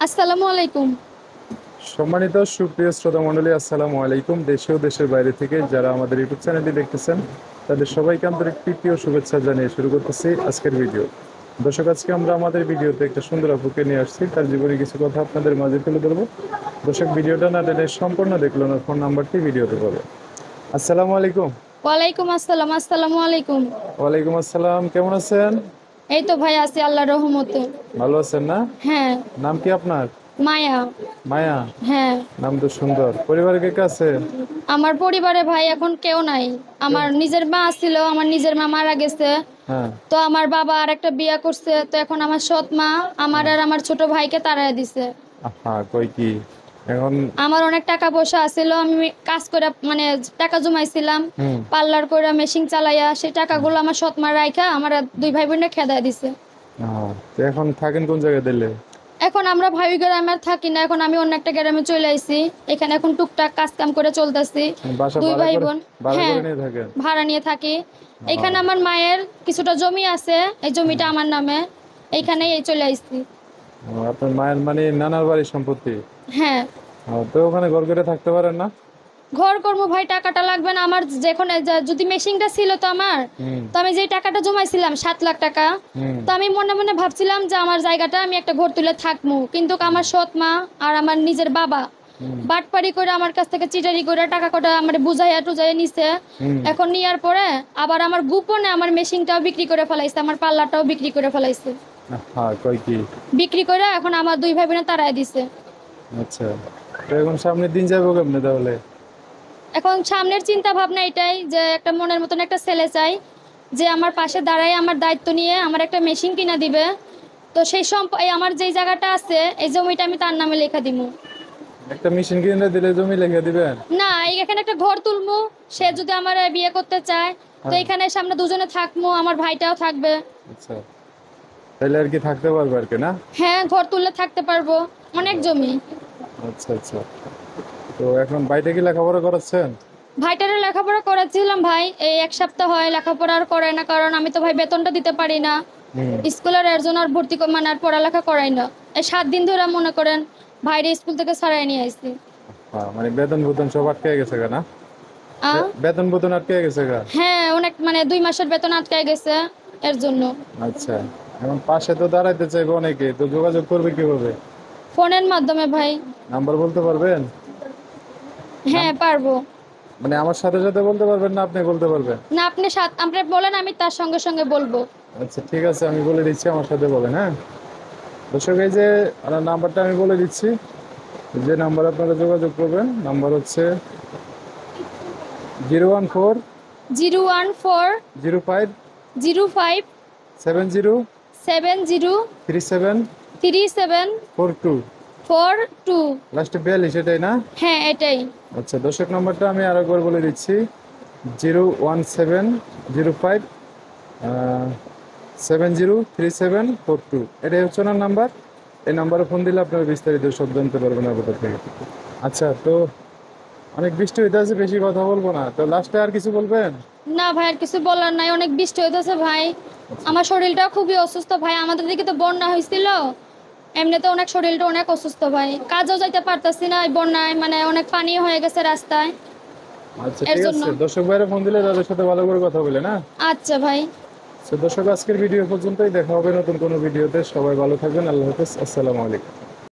আসসালামু আলাইকুম। সম্মানিত সুপ্রিয় শ্রোতা মণ্ডলী, আসসালামু আলাইকুম। দেশে ও দেশের বাইরে থেকে যারা আমাদের ইউটিউব চ্যানেলটি দেখতেছেন তাদের সবাইকে আন্তরিক প্রীতি ও শুভেচ্ছা জানিয়ে শুরু করতেছি আজকের ভিডিও। দর্শক, আজকে আমরা আমাদের ভিডিওতে একটা সুন্দর আপুকে নিয়ে আসছি, তার জীবনে কিছু কথা আপনাদের মাঝে তুলে ধরবো। দর্শক, ভিডিওটা না টেনে সম্পূর্ণ দেখলো না, ফোন নাম্বারটি ভিডিওতে পাবে। আসসালামু আলাইকুম। ওয়ালাইকুম আসসালাম। আসসালামু আলাইকুম। ওয়ালাইকুম আসসালাম, কেমন আছেন? এই তো ভাই আছি আল্লাহর রহমতে। ভালো আছেন না? হ্যাঁ। নাম কি আপনার? মায়া। মায়া। হ্যাঁ। নাম তো সুন্দর। পরিবারে কে কে আছে? আমার পরিবারে ভাই এখন কেউ নাই। আমার নিজের মা ছিল, আমার নিজের মা মারা গেছে। হ্যাঁ। তো আমার বাবা আর একটা বিয়া করছে, তো এখন আমার সৎ মা আমার আর আমার ছোট ভাইকে তাড়ায় দিছে। হ্যাঁ, কই কি এখন? আমার অনেক টাকা পয়সা আছিল, আমি কাজ করে মানে টাকা জমাইছিলাম, হুম। পার্লার করে মেশিন চালাইয়া সেই টাকাগুলো আমার সৎ মা রাইখা আমার দুই ভাই বোনে খেদায় দিছে। তো এখন থাকেন কোন জায়গায় দিল্লি? এখন আমরা ভাই গ্রামে আর থাকি না, এখন আমি অন্য একটা গ্রামে চলে আইছি। এখানে এখন টুকটাক কাজ কাম করে চলতেছি। বাসা দুই ভাড়া ভাই করে বোন। ভাড়া হ্যাঁ, করে নিয়ে থাকেন? ভাড়া নিয়ে থাকি। এখানে আহ, আমার মায়ের কিছুটা জমি আছে, এই জমিটা আমার নামে। এইখানেই এই চলে আইছি। আপনার মায়ের মানে নানার বাড়ির সম্পত্তি? হ্যাঁ। তো ওখানে ঘর করে থাকতে পারেন না? ঘর কর্ম ভাই, টাকাটা লাগবে না আমার। যখন যদি মেশিনটা ছিল তো আমার, হুম। তো আমি যে টাকাটা জমাইছিলাম 7 লাখ টাকা, হুম। তো আমি মনে মনে ভাবছিলাম যে আমার জায়গাটা আমি একটা ঘর তুলে থাকবো, কিন্তু আমার সৎ মা আর আমার নিজের বাবা হুম। বাটপারি করে আমার কাছ থেকে চিটারি করে টাকা কটা আমার বুঝাইয়া টুজাইয়া নিছে। হুম। এখন নেওয়ার পরে আবার আমার গোপনে আমার মেশিনটাও বিক্রি করে ফেলাইছে, আমার পার্লারটাও বিক্রি করে ফেলাইছে। হ্যাঁ, কই কি? বিক্রি করে এখন আমার দুই ভাই বোনে তাড়ায় দিছে। আচ্ছা, তো এখন সামনের দিন যাবো কেমনে তাহলে? এখন সামনের চিন্তা ভাবনা এটাই যে একটা মনের মতন একটা ছেলে চাই, যে আমার পাশে দাঁড়ায় আমার দায়িত্ব নিয়ে আমার একটা মেশিন কিনা দিবে। তো সেই এই আমার যেই জায়গাটা আছে এই জমিটা আমি তার নামে লেখা দিব। একটা মেশিন কিনে দিলে জমি লিখে দিবেন? না, এখানে একটা ঘর তুলবো। সে যদি আমার বিয়ে করতে চায় তো হ্যাঁ। এখানে সামনে দুজনে থাকবো, আমার ভাইটাও থাকবে। আচ্ছা, তাহলে আর কি থাকতে পারবে আর কি না? হ্যাঁ, ঘর তুললে থাকতে পারবো। অনেক জমি। আচ্ছা আচ্ছা, তো এখন বাইরে কি লেখাপড়া করাচ্ছেন? ভাইটারও লেখাপড়া করাচ্ছিলাম ভাই, এই 1 সপ্তাহ হয় লেখাপড়া আর করায় না, কারণ আমি তো ভাই বেতনটা দিতে পারি না। হুম। স্কুলের এর জন্য আর ভর্তি মানে আর পড়ালেখা করাই না। এই 7 দিন ধরে মনে করেন ভাইরে স্কুল থেকে সরাই নিয়ে আসছি। মানে বেতন বুতন সব আটকে গেছে গা না? আ বেতন বুতন আটকে গেছে গা? হ্যাঁ, অনেক মানে 2 মাসের বেতন আটকায় গেছে এর জন্য। আচ্ছা, এখন পাশে তো দাঁড়াইতে চাইবে অনেকে, তো যোগাযোগ করবে কিভাবে? ফোনের মাধ্যমে ভাই। নাম্বার বলতে পারবেন? নাম হ্যাঁ, পারবো। মানে আমার সাথে সাথে বলতে পারবেন না আপনি বলতে পারবেন? না, আপনি বলেন, আমি তার সঙ্গে সঙ্গে বলবো। আচ্ছা ঠিক আছে, আমি বলে দিচ্ছি, আমার সাথে বলেন। হ্যাঁ দর্শক, এই যে আমার নাম্বারটা আমি বলে দিচ্ছি, যে নাম্বার আপনারা যোগাযোগ করবেন, নাম্বার হচ্ছে 014 014 05 05 70 70 37 37 42। 42। লাস্টে 42, এটাই না? হ্যাঁ, এটাই। আচ্ছা দর্শক, নাম্বারটা আমি আরেকবার বলে দিচ্ছি, 01705 703742। এটাই হচ্ছে ওনার নাম্বার। এই নাম্বারে ফোন দিলে আপনারা বিস্তারিত সব জানতে পারবেন আপনার থেকে। আচ্ছা, তো অনেক বৃষ্টি হইতে আছে, বেশি কথা বলবো না, তো লাস্টে আর কিছু বলবেন? না ভাই, আর কিছু বলার নাই, অনেক বৃষ্টি হইতেছে ভাই। আমার শরীরটা খুবই অসুস্থ ভাই, আমাদের দিকে তো বন্যা হয়েছিল। এমনিতে অনেক শরীরটা অনেক অসুস্থ ভাই, কাজও যাইতে পারতেছি না এই বন্যায়, মানে অনেক পানি হয়ে গেছে রাস্তায়। আচ্ছা এর ঠিক জন্য। আছে, দর্শক ভাইরা ফোন দিলে তাদের সাথে ভালো করে কথা বলে না। আচ্ছা ভাই। তো দর্শক, আজকের ভিডিও পর্যন্তই, দেখা হবে নতুন কোনো ভিডিওতে। সবাই ভালো থাকবেন, আল্লাহ হাফেজ, আসসালামু আলাইকুম।